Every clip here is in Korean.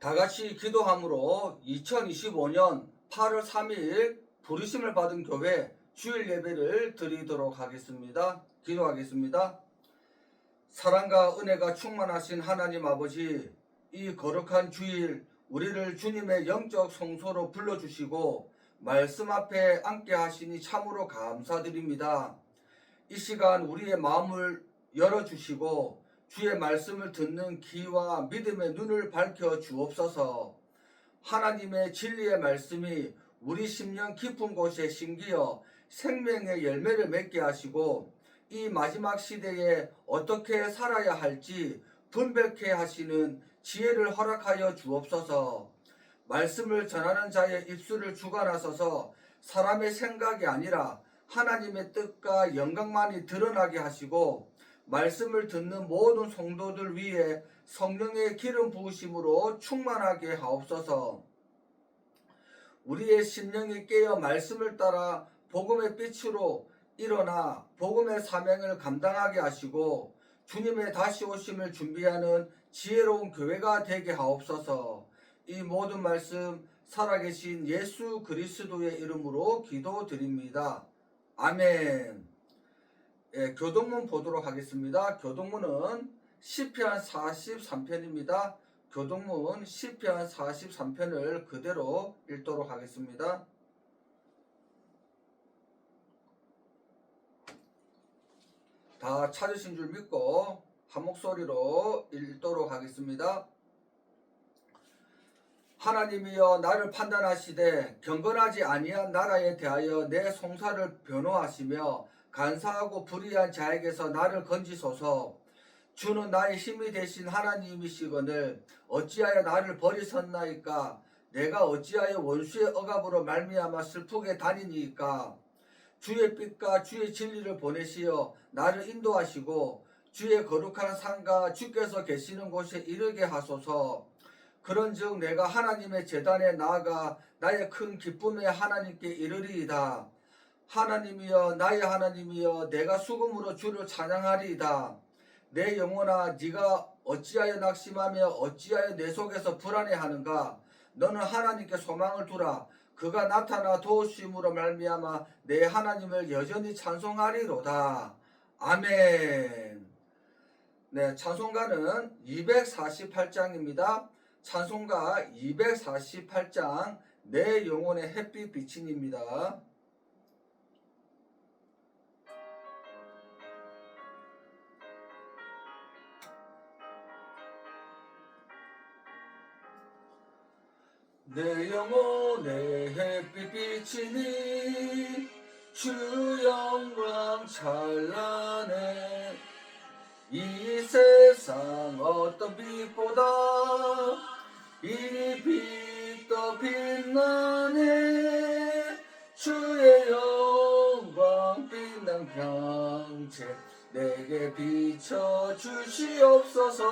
다 같이 기도함으로 2025년 8월 3일 부르심을 받은 교회 주일 예배를 드리도록 하겠습니다. 기도하겠습니다. 사랑과 은혜가 충만하신 하나님 아버지, 이 거룩한 주일 우리를 주님의 영적 성소로 불러주시고 말씀 앞에 앉게 하시니 참으로 감사드립니다. 이 시간 우리의 마음을 열어주시고 주의 말씀을 듣는 귀와 믿음의 눈을 밝혀 주옵소서. 하나님의 진리의 말씀이 우리 심령 깊은 곳에 심기어 생명의 열매를 맺게 하시고 이 마지막 시대에 어떻게 살아야 할지 분별케 하시는 지혜를 허락하여 주옵소서. 말씀을 전하는 자의 입술을 주관하소서. 사람의 생각이 아니라 하나님의 뜻과 영광만이 드러나게 하시고 말씀을 듣는 모든 성도들 위에 성령의 기름 부으심으로 충만하게 하옵소서. 우리의 심령이 깨어 말씀을 따라 복음의 빛으로 일어나 복음의 사명을 감당하게 하시고 주님의 다시 오심을 준비하는 지혜로운 교회가 되게 하옵소서. 이 모든 말씀 살아계신 예수 그리스도의 이름으로 기도드립니다. 아멘. 교동문 보도록 하겠습니다. 교동문은 시편 43편입니다. 교동문 시편 43편을 그대로 읽도록 하겠습니다. 다 찾으신 줄 믿고 한 목소리로 읽도록 하겠습니다. 하나님이여 나를 판단하시되 경건하지 아니한 나라에 대하여 내 송사를 변호하시며 간사하고 불의한 자에게서 나를 건지소서. 주는 나의 힘이 되신 하나님이시거늘 어찌하여 나를 버리셨나이까. 내가 어찌하여 원수의 억압으로 말미암아 슬프게 다니니까. 주의 빛과 주의 진리를 보내시어 나를 인도하시고 주의 거룩한 산과 주께서 계시는 곳에 이르게 하소서. 그런즉 내가 하나님의 제단에 나아가 나의 큰 기쁨의 하나님께 이르리이다. 하나님이여 나의 하나님이여 내가 수금으로 주를 찬양하리이다. 내 영혼아 네가 어찌하여 낙심하며 어찌하여 내 속에서 불안해하는가. 너는 하나님께 소망을 두라. 그가 나타나 도우심으로 말미암아 내 하나님을 여전히 찬송하리로다. 아멘. 네, 찬송가는 248장입니다. 찬송가 248장 내 영혼의 햇빛 비친입니다. 내 영혼의 햇빛 비치니 주 영광 찬란해. 이 세상 어떤 빛보다 이 빛 더 빛나네. 주의 영광 빛난 광채 내게 비춰 주시옵소서.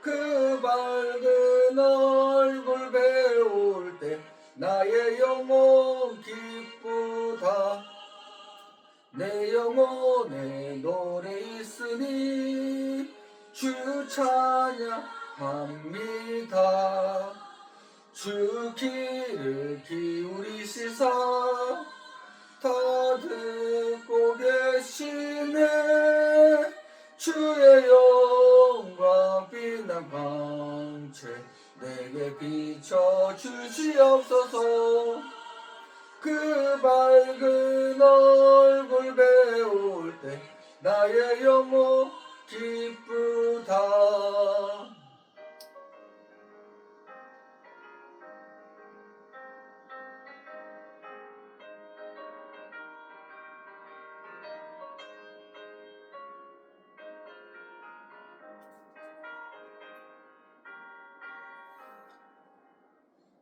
그 밝은 얼굴 배울 때 나의 영혼 기쁘다. 내 영혼에 노래 있으니 주 찬양합니다. 주 귀를 기울이시사 다 듣고 계시네. 주의 영광 빛난 광채 내게 비춰 주시옵소서. 그 밝은 얼굴 배울 때 나의 영혼 기쁘다.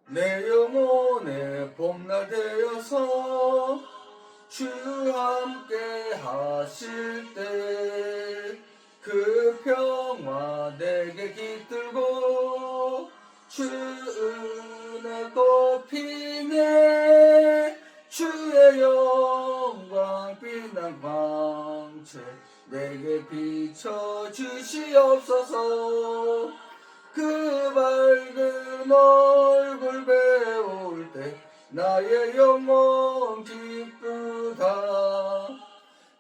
내 영혼의 봄날 되어서 주 함께 하실 때 그 평화 내게 깃들고 주 은혜 꽃피네. 주의 영광 빛난 광채 내게 비춰 주시옵소서. 그 밝은 얼굴 배울 때 나의 영혼 기쁘다.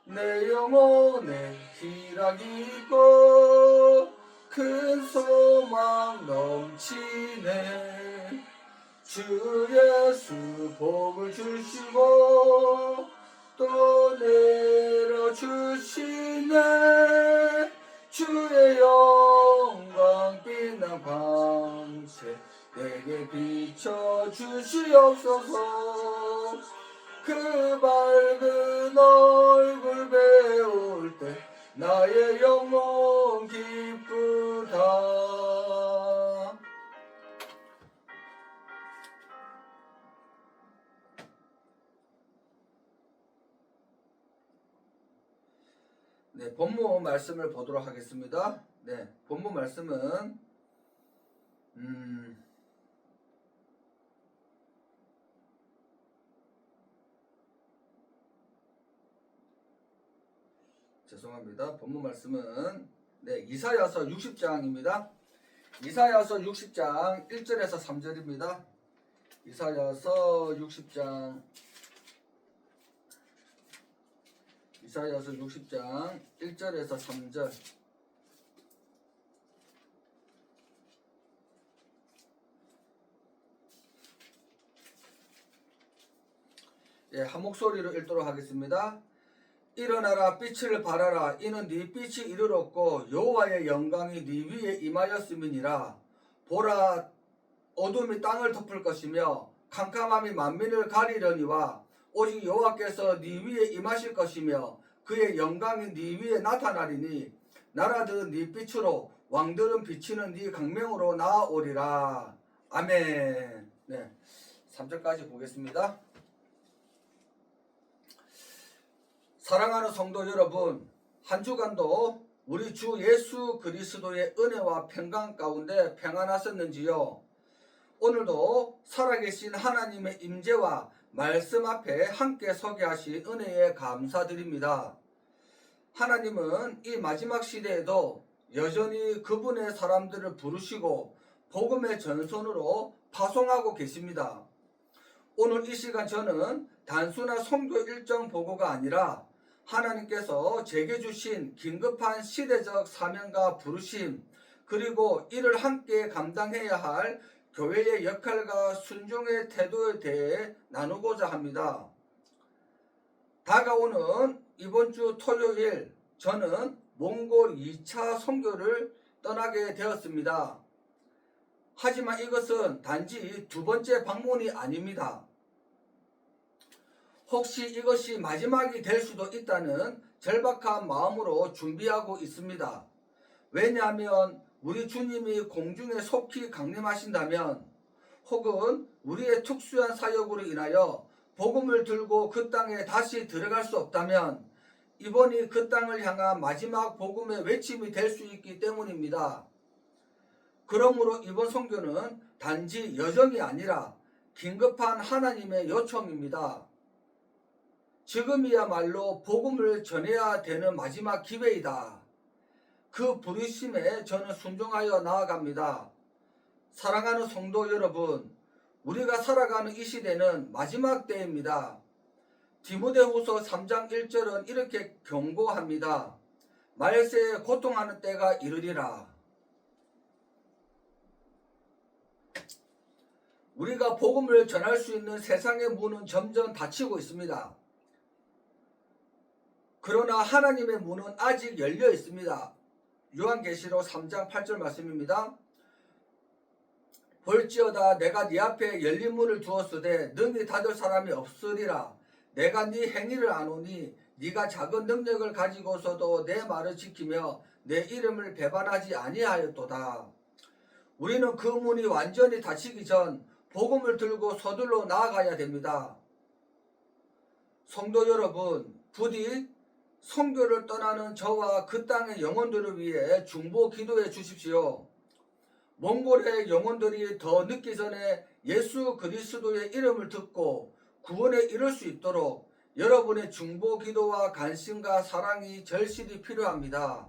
내 영혼에 희락이 있고 큰 소망 넘치네. 주 예수 복을 주시고 또 내려주시네. 주의 영광 빛난 광채 내게 비춰주시옵소서. 그 밝은 얼굴 배울 때 나의 영혼 기쁘다. 네, 본문 말씀을 보도록 하겠습니다. 네, 본문 말씀은 죄송합니다. 본문 말씀은 네, 이사야서 60장입니다. 이사야서 60장 1절에서 3절입니다. 이사야서 60장 1절에서 3절. 예, 한 목소리로 읽도록 하겠습니다. 일어나라, 빛을 발하라. 이는 네 빛이 이르렀고 여호와의 영광이 네 위에 임하였음이니라. 보라, 어둠이 땅을 덮을 것이며 캄캄함이 만민을 가리려니와 오직 여호와께서 네 위에 임하실 것이며 그의 영광이 네 위에 나타나리니 나라들은 네 빛으로 왕들은 비치는 네 강명으로 나아오리라. 아멘. 네, 3절까지 보겠습니다. 사랑하는 성도 여러분, 한 주간도 우리 주 예수 그리스도의 은혜와 평강 가운데 평안하셨는지요? 오늘도 살아계신 하나님의 임재와 말씀 앞에 함께 서게 하신 은혜에 감사드립니다. 하나님은 이 마지막 시대에도 여전히 그분의 사람들을 부르시고 복음의 전선으로 파송하고 계십니다. 오늘 이 시간 저는 단순한 선교 일정 보고가 아니라 하나님께서 제게 주신 긴급한 시대적 사명과 부르심, 그리고 이를 함께 감당해야 할 교회의 역할과 순종의 태도에 대해 나누고자 합니다. 다가오는 이번 주 토요일 저는 몽골 2차 선교를 떠나게 되었습니다. 하지만 이것은 단지 두 번째 방문이 아닙니다. 혹시 이것이 마지막이 될 수도 있다는 절박한 마음으로 준비하고 있습니다. 왜냐하면 우리 주님이 공중에 속히 강림하신다면, 혹은 우리의 특수한 사역으로 인하여 복음을 들고 그 땅에 다시 들어갈 수 없다면 이번이 그 땅을 향한 마지막 복음의 외침이 될 수 있기 때문입니다. 그러므로 이번 선교는 단지 여정이 아니라 긴급한 하나님의 요청입니다. 지금이야말로 복음을 전해야 되는 마지막 기회이다. 그 부르심에 저는 순종하여 나아갑니다. 사랑하는 성도 여러분, 우리가 살아가는 이 시대는 마지막 때입니다. 디모데후서 3장 1절은 이렇게 경고합니다. 말세에 고통하는 때가 이르리라. 우리가 복음을 전할 수 있는 세상의 문은 점점 닫히고 있습니다. 그러나 하나님의 문은 아직 열려 있습니다. 요한계시록 3장 8절 말씀입니다. 볼지어다 내가 네 앞에 열린 문을 두었으되 능히 닫을 사람이 없으리라. 내가 네 행위를 아노니 네가 작은 능력을 가지고서도 내 말을 지키며 내 이름을 배반하지 아니하였도다. 우리는 그 문이 완전히 닫히기 전 복음을 들고 서둘러 나아가야 됩니다. 성도 여러분, 부디 선교를 떠나는 저와 그 땅의 영혼들을 위해 중보 기도해 주십시오. 몽골의 영혼들이 더 늦기 전에 예수 그리스도의 이름을 듣고 구원에 이를 수 있도록 여러분의 중보 기도와 관심과 사랑이 절실히 필요합니다.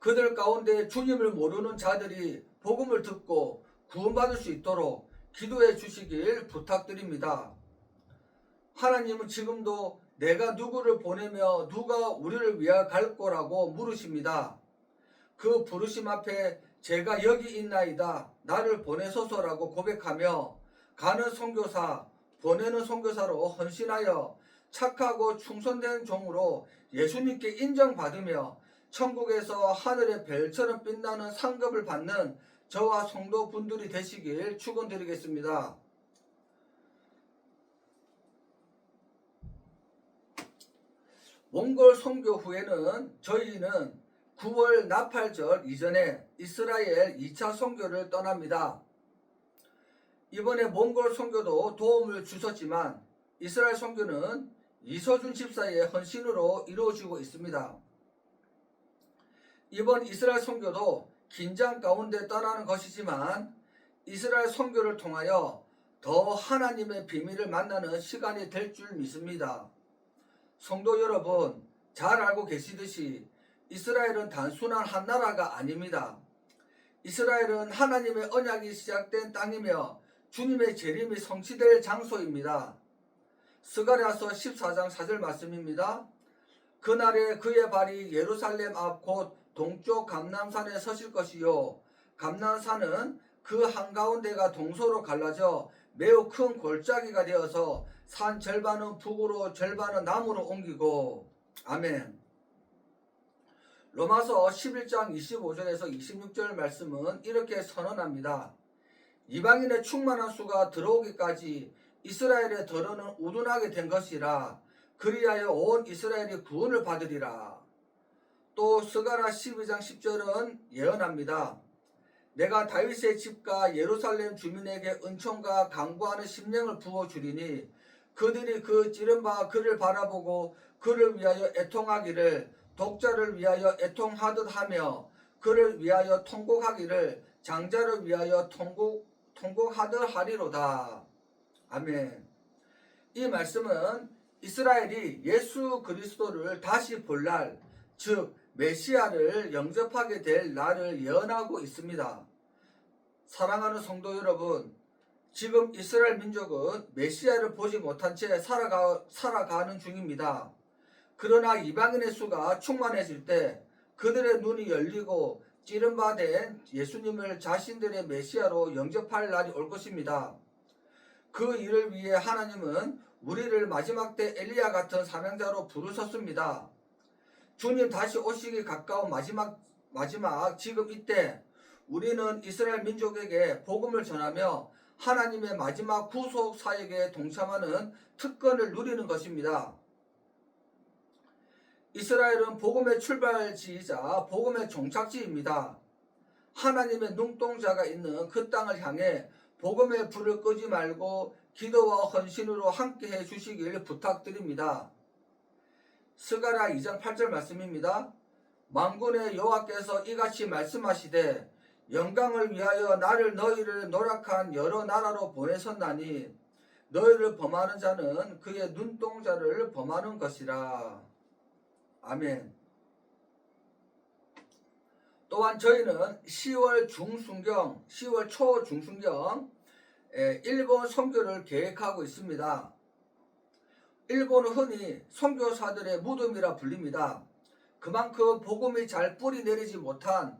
그들 가운데 주님을 모르는 자들이 복음을 듣고 구원받을 수 있도록 기도해 주시길 부탁드립니다. 하나님은 지금도 내가 누구를 보내며 누가 우리를 위하여 갈 거라고 물으십니다. 그 부르심 앞에 제가 여기 있나이다, 나를 보내소서라고 고백하며 가는 선교사, 보내는 선교사로 헌신하여 착하고 충성된 종으로 예수님께 인정받으며 천국에서 하늘의 별처럼 빛나는 상급을 받는 저와 성도분들이 되시길 축원드리겠습니다. 몽골 선교 후에는 저희는 9월 나팔절 이전에 이스라엘 2차 선교를 떠납니다. 이번에 몽골 선교도 도움을 주셨지만 이스라엘 선교는 이서준 집사의 헌신으로 이루어지고 있습니다. 이번 이스라엘 선교도 긴장 가운데 떠나는 것이지만 이스라엘 선교를 통하여 더 하나님의 비밀을 만나는 시간이 될 줄 믿습니다. 성도 여러분, 잘 알고 계시듯이 이스라엘은 단순한 한 나라가 아닙니다. 이스라엘은 하나님의 언약이 시작된 땅이며 주님의 재림이 성취될 장소입니다. 스가랴서 14장 4절 말씀입니다. 그날에 그의 발이 예루살렘 앞 곧 동쪽 감람산에 서실 것이요, 감람산은 그 한가운데가 동서로 갈라져 매우 큰 골짜기가 되어서 산 절반은 북으로 절반은 남으로 옮기고. 아멘. 로마서 11장 25절에서 26절 말씀은 이렇게 선언합니다. 이방인의 충만한 수가 들어오기까지 이스라엘의 더러는 우둔하게 된 것이라, 그리하여 온 이스라엘이 구원을 받으리라. 또 스가랴 12장 10절은 예언합니다. 내가 다윗의 집과 예루살렘 주민에게 은총과 강구하는 심령을 부어주리니 그들이 그 찌른 바 그를 바라보고 그를 위하여 애통하기를, 독자를 위하여 애통하듯 하며 그를 위하여 통곡하기를 장자를 위하여 통곡하듯 하리로다. 아멘. 이 말씀은 이스라엘이 예수 그리스도를 다시 볼 날, 즉 메시아를 영접하게 될 날을 예언하고 있습니다. 사랑하는 성도 여러분, 지금 이스라엘 민족은 메시아를 보지 못한 채 살아가는 중입니다. 그러나 이방인의 수가 충만해질 때 그들의 눈이 열리고 찌른 바 된 예수님을 자신들의 메시아로 영접할 날이 올 것입니다. 그 일을 위해 하나님은 우리를 마지막 때 엘리야 같은 사명자로 부르셨습니다. 주님 다시 오시기 가까운 마지막 지금 이때 우리는 이스라엘 민족에게 복음을 전하며 하나님의 마지막 구속 사역에 동참하는 특권을 누리는 것입니다. 이스라엘은 복음의 출발지이자 복음의 종착지입니다. 하나님의 눈동자가 있는 그 땅을 향해 복음의 불을 끄지 말고 기도와 헌신으로 함께해 주시길 부탁드립니다. 스가랴 2장 8절 말씀입니다. 만군의 여호와께서 이같이 말씀하시되 영광을 위하여 나를 너희를 노력한 여러 나라로 보내셨나니 너희를 범하는 자는 그의 눈동자를 범하는 것이라. 아멘. 또한 저희는 10월 초 중순경 일본 선교를 계획하고 있습니다. 일본은 흔히 선교사들의 무덤이라 불립니다. 그만큼 복음이 잘 뿌리 내리지 못한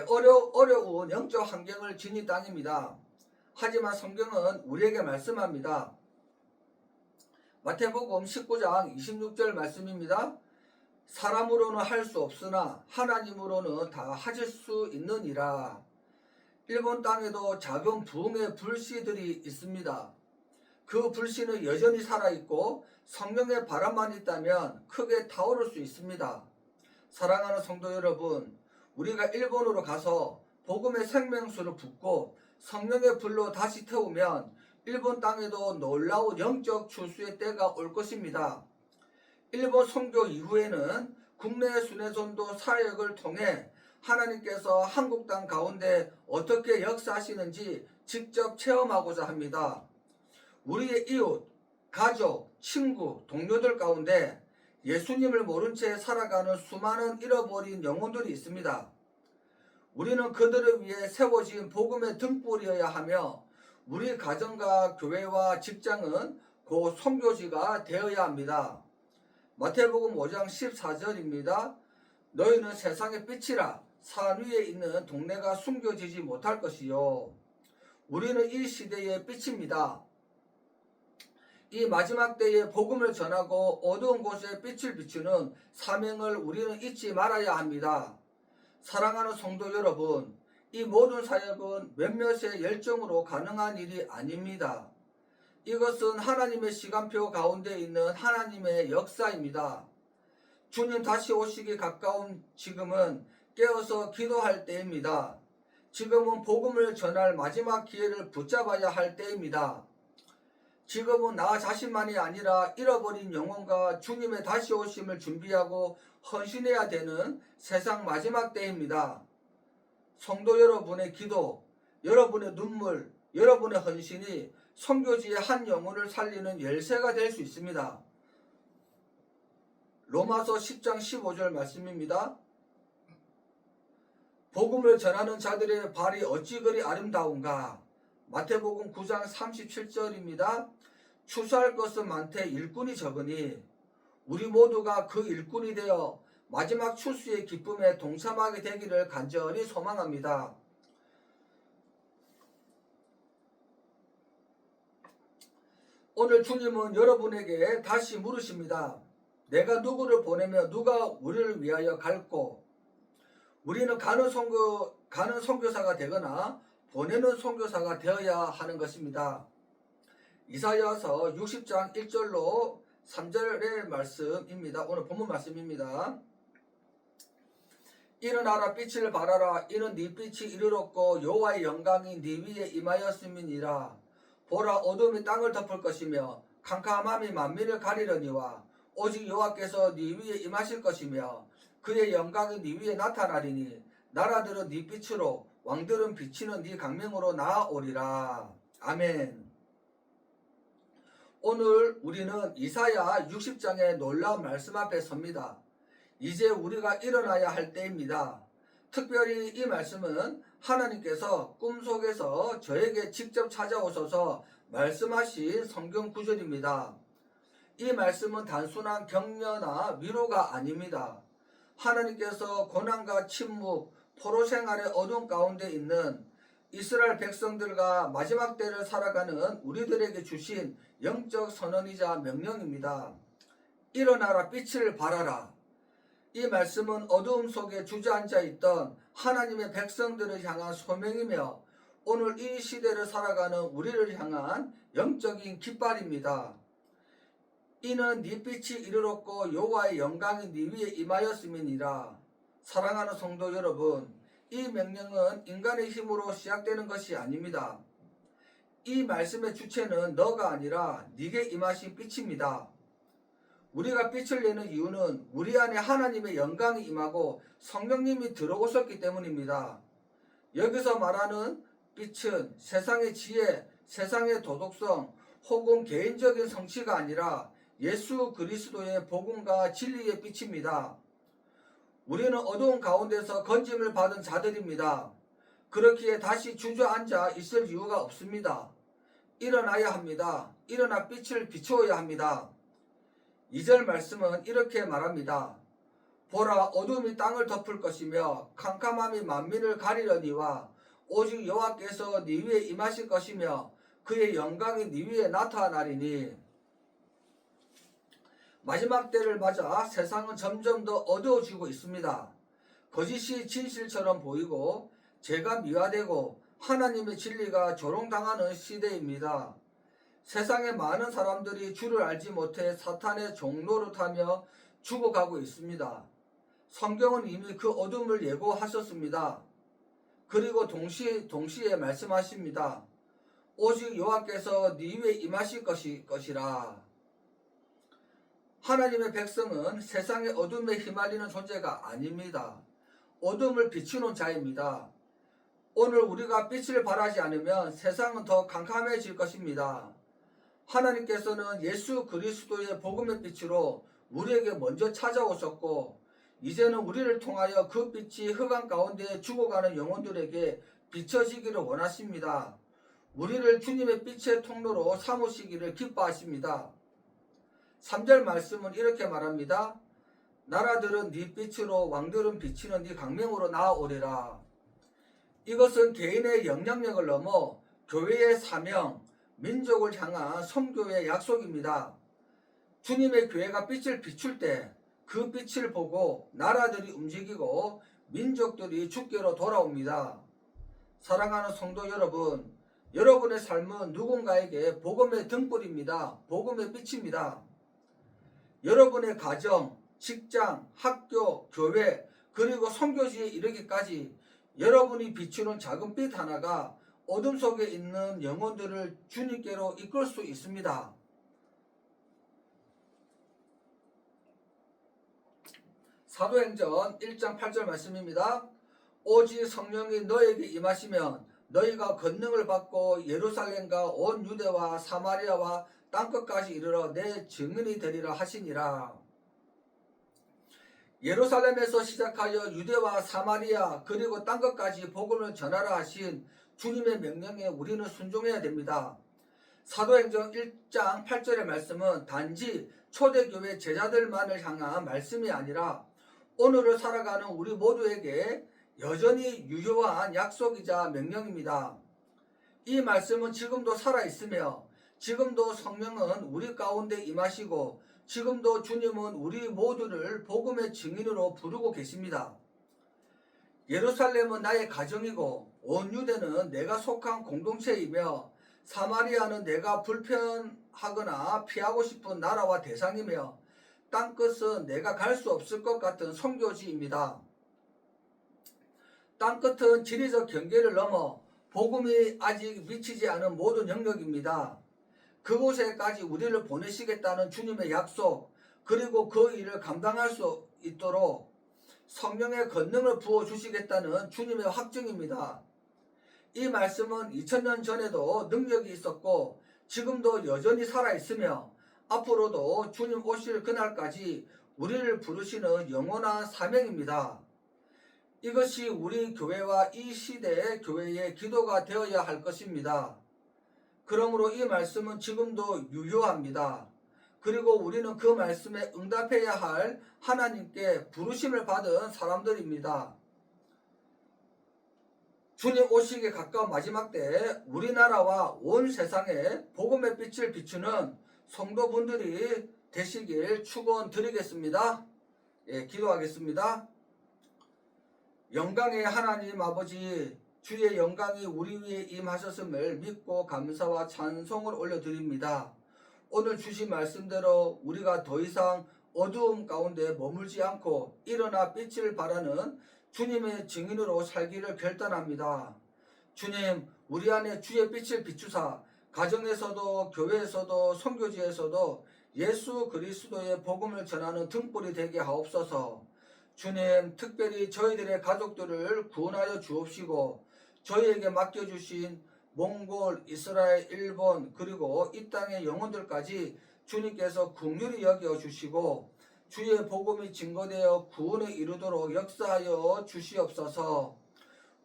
어려운 영적 환경을 지닌 땅입니다. 하지만 성경은 우리에게 말씀합니다. 마태복음 19장 26절 말씀입니다. 사람으로는 할 수 없으나 하나님으로는 다 하실 수 있느니라. 일본 땅에도 작은 부흥의 불씨들이 있습니다. 그 불씨는 여전히 살아있고 성령의 바람만 있다면 크게 타오를 수 있습니다. 사랑하는 성도 여러분, 우리가 일본으로 가서 복음의 생명수를 붓고 성령의 불로 다시 태우면 일본 땅에도 놀라운 영적 추수의 때가 올 것입니다. 일본 선교 이후에는 국내 순회전도 사역을 통해 하나님께서 한국 땅 가운데 어떻게 역사하시는지 직접 체험하고자 합니다. 우리의 이웃, 가족, 친구, 동료들 가운데 예수님을 모른 채 살아가는 수많은 잃어버린 영혼들이 있습니다. 우리는 그들을 위해 세워진 복음의 등불이어야 하며 우리 가정과 교회와 직장은 그 선교지가 되어야 합니다. 마태복음 5장 14절입니다. 너희는 세상의 빛이라. 산 위에 있는 동네가 숨겨지지 못할 것이요. 우리는 이 시대의 빛입니다. 이 마지막 때에 복음을 전하고 어두운 곳에 빛을 비추는 사명을 우리는 잊지 말아야 합니다. 사랑하는 성도 여러분, 이 모든 사역은 몇몇의 열정으로 가능한 일이 아닙니다. 이것은 하나님의 시간표 가운데 있는 하나님의 역사입니다. 주님 다시 오시기 가까운 지금은 깨어서 기도할 때입니다. 지금은 복음을 전할 마지막 기회를 붙잡아야 할 때입니다. 지금은 나 자신만이 아니라 잃어버린 영혼과 주님의 다시 오심을 준비하고 헌신해야 되는 세상 마지막 때입니다. 성도 여러분의 기도, 여러분의 눈물, 여러분의 헌신이 선교지의 한 영혼을 살리는 열쇠가 될 수 있습니다. 로마서 10장 15절 말씀입니다. 복음을 전하는 자들의 발이 어찌 그리 아름다운가. 마태복음 9장 37절입니다. 추수할 것은 많되 일꾼이 적으니 우리 모두가 그 일꾼이 되어 마지막 추수의 기쁨에 동참하게 되기를 간절히 소망합니다. 오늘 주님은 여러분에게 다시 물으십니다. 내가 누구를 보내며 누가 우리를 위하여 갈고? 우리는 가는 선교사가 되거나 보내는 선교사가 되어야 하는 것입니다. 이사야서 60장 1절로 3절의 말씀입니다. 오늘 본문 말씀입니다. 일어나라 빛을 발하라. 이는 네 빛이 이르렀고 여호와의 영광이 네 위에 임하였음이니라. 보라, 어둠이 땅을 덮을 것이며 캄캄함이 만민을 가리려니와 오직 여호와께서 네 위에 임하실 것이며 그의 영광이 네 위에 나타나리니 나라들은 네 빛으로 왕들은 비치는 네 강명으로 나아오리라. 아멘. 오늘 우리는 이사야 60장의 놀라운 말씀 앞에 섭니다. 이제 우리가 일어나야 할 때입니다. 특별히 이 말씀은 하나님께서 꿈속에서 저에게 직접 찾아오셔서 말씀하신 성경 구절입니다. 이 말씀은 단순한 격려나 위로가 아닙니다. 하나님께서 고난과 침묵, 포로 생활의 어둠 가운데 있는 이스라엘 백성들과 마지막 때를 살아가는 우리들에게 주신 영적 선언이자 명령입니다. 일어나라, 빛을 발하라. 이 말씀은 어두움 속에 주저앉아 있던 하나님의 백성들을 향한 소명이며 오늘 이 시대를 살아가는 우리를 향한 영적인 깃발입니다. 이는 네 빛이 이르렀고 여호와의 영광이 네 위에 임하였음이니라. 사랑하는 성도 여러분, 이 명령은 인간의 힘으로 시작되는 것이 아닙니다. 이 말씀의 주체는 너가 아니라 네게 임하신 빛입니다. 우리가 빛을 내는 이유는 우리 안에 하나님의 영광이 임하고 성령님이 들어오셨기 때문입니다. 여기서 말하는 빛은 세상의 지혜, 세상의 도덕성 혹은 개인적인 성취가 아니라 예수 그리스도의 복음과 진리의 빛입니다. 우리는 어두운 가운데서 건짐을 받은 자들입니다. 그렇기에 다시 주저앉아 있을 이유가 없습니다. 일어나야 합니다. 일어나 빛을 비추어야 합니다. 2절 말씀은 이렇게 말합니다. 보라, 어둠이 땅을 덮을 것이며 캄캄함이 만민을 가리려니와 오직 여호와께서 네 위에 임하실 것이며 그의 영광이 네 위에 나타나리니. 마지막 때를 맞아 세상은 점점 더 어두워지고 있습니다. 거짓이 진실처럼 보이고 죄가 미화되고 하나님의 진리가 조롱당하는 시대입니다. 세상의 많은 사람들이 주를 알지 못해 사탄의 종노릇하며 죽어가고 있습니다. 성경은 이미 그 어둠을 예고하셨습니다. 그리고 동시에 말씀하십니다. 오직 여호와께서 네 위에 임하실 것이라. 하나님의 백성은 세상의 어둠에 휘말리는 존재가 아닙니다. 어둠을 비추는 자입니다. 오늘 우리가 빛을 발하지 않으면 세상은 더 캄캄해질 것입니다. 하나님께서는 예수 그리스도의 복음의 빛으로 우리에게 먼저 찾아오셨고 이제는 우리를 통하여 그 빛이 흑암 가운데 죽어가는 영혼들에게 비춰지기를 원하십니다. 우리를 주님의 빛의 통로로 삼으시기를 기뻐하십니다. 3절 말씀은 이렇게 말합니다. 나라들은 네 빛으로 왕들은 비치는 네 강명으로 나아오리라. 이것은 개인의 영향력을 넘어 교회의 사명, 민족을 향한 선교의 약속입니다. 주님의 교회가 빛을 비출 때 그 빛을 보고 나라들이 움직이고 민족들이 주께로 돌아옵니다. 사랑하는 성도 여러분, 여러분의 삶은 누군가에게 복음의 등불입니다. 복음의 빛입니다. 여러분의 가정, 직장, 학교, 교회, 그리고 선교지에 이르기까지 여러분이 비추는 작은 빛 하나가 어둠 속에 있는 영혼들을 주님께로 이끌 수 있습니다. 사도행전 1장 8절 말씀입니다. 오직 성령이 너에게 임하시면 너희가 권능을 받고 예루살렘과 온 유대와 사마리아와 땅끝까지 이르러 내 증인이 되리라 하시니라. 예루살렘에서 시작하여 유대와 사마리아 그리고 땅끝까지 복음을 전하라 하신 주님의 명령에 우리는 순종해야 됩니다. 사도행전 1장 8절의 말씀은 단지 초대교회 제자들만을 향한 말씀이 아니라 오늘을 살아가는 우리 모두에게 여전히 유효한 약속이자 명령입니다. 이 말씀은 지금도 살아있으며 지금도 성령은 우리 가운데 임하시고 지금도 주님은 우리 모두를 복음의 증인으로 부르고 계십니다. 예루살렘은 나의 가정이고 온 유대는 내가 속한 공동체이며 사마리아는 내가 불편하거나 피하고 싶은 나라와 대상이며 땅끝은 내가 갈 수 없을 것 같은 선교지입니다. 땅끝은 지리적 경계를 넘어 복음이 아직 미치지 않은 모든 영역입니다. 그곳에까지 우리를 보내시겠다는 주님의 약속, 그리고 그 일을 감당할 수 있도록 성령의 권능을 부어주시겠다는 주님의 확증입니다. 이 말씀은 2000년 전에도 능력이 있었고 지금도 여전히 살아있으며 앞으로도 주님 오실 그날까지 우리를 부르시는 영원한 사명입니다. 이것이 우리 교회와 이 시대의 교회의 기도가 되어야 할 것입니다. 그러므로 이 말씀은 지금도 유효합니다. 그리고 우리는 그 말씀에 응답해야 할 하나님께 부르심을 받은 사람들입니다. 주님 오시기에 가까운 마지막 때 우리나라와 온 세상에 복음의 빛을 비추는 성도분들이 되시길 축원드리겠습니다. 기도하겠습니다. 영광의 하나님 아버지, 주의 영광이 우리 위에 임하셨음을 믿고 감사와 찬송을 올려드립니다. 오늘 주신 말씀대로 우리가 더 이상 어두움 가운데 머물지 않고 일어나 빛을 발하는 주님의 증인으로 살기를 결단합니다. 주님, 우리 안에 주의 빛을 비추사 가정에서도 교회에서도 선교지에서도 예수 그리스도의 복음을 전하는 등불이 되게 하옵소서. 주님, 특별히 저희들의 가족들을 구원하여 주옵시고 저희에게 맡겨주신 몽골, 이스라엘, 일본 그리고 이 땅의 영혼들까지 주님께서 긍휼히 여겨주시고 주의 복음이 증거되어 구원에 이르도록 역사하여 주시옵소서.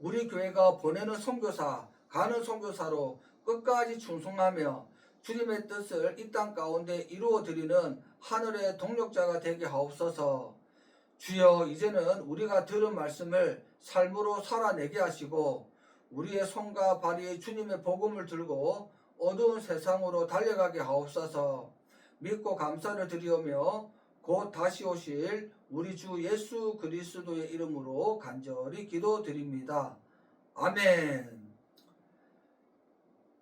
우리 교회가 보내는 선교사, 가는 선교사로 끝까지 충성하며 주님의 뜻을 이 땅 가운데 이루어드리는 하늘의 동력자가 되게 하옵소서. 주여, 이제는 우리가 들은 말씀을 삶으로 살아내게 하시고 우리의 손과 발이 주님의 복음을 들고 어두운 세상으로 달려가게 하옵소서. 믿고 감사를 드리오며 곧 다시 오실 우리 주 예수 그리스도의 이름으로 간절히 기도드립니다. 아멘.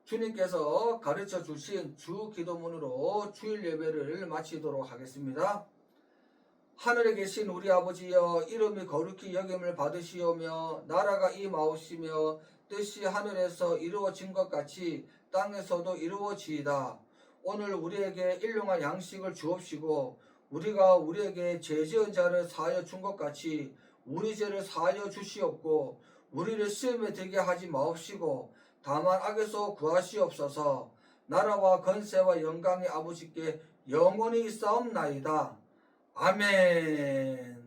주님께서 가르쳐 주신 주 기도문으로 주일 예배를 마치도록 하겠습니다. 하늘에 계신 우리 아버지여, 이름이 거룩히 여김을 받으시오며 나라가 임하옵시며 뜻이 하늘에서 이루어진 것 같이 땅에서도 이루어지이다. 오늘 우리에게 일용할 양식을 주옵시고 우리가 우리에게 죄 지은 자를 사하여 준 것 같이 우리 죄를 사하여 주시옵고 우리를 시험에 들게 하지 마옵시고 다만 악에서 구하시옵소서. 나라와 권세와 영광이 아버지께 영원히 있사옵나이다. 아멘.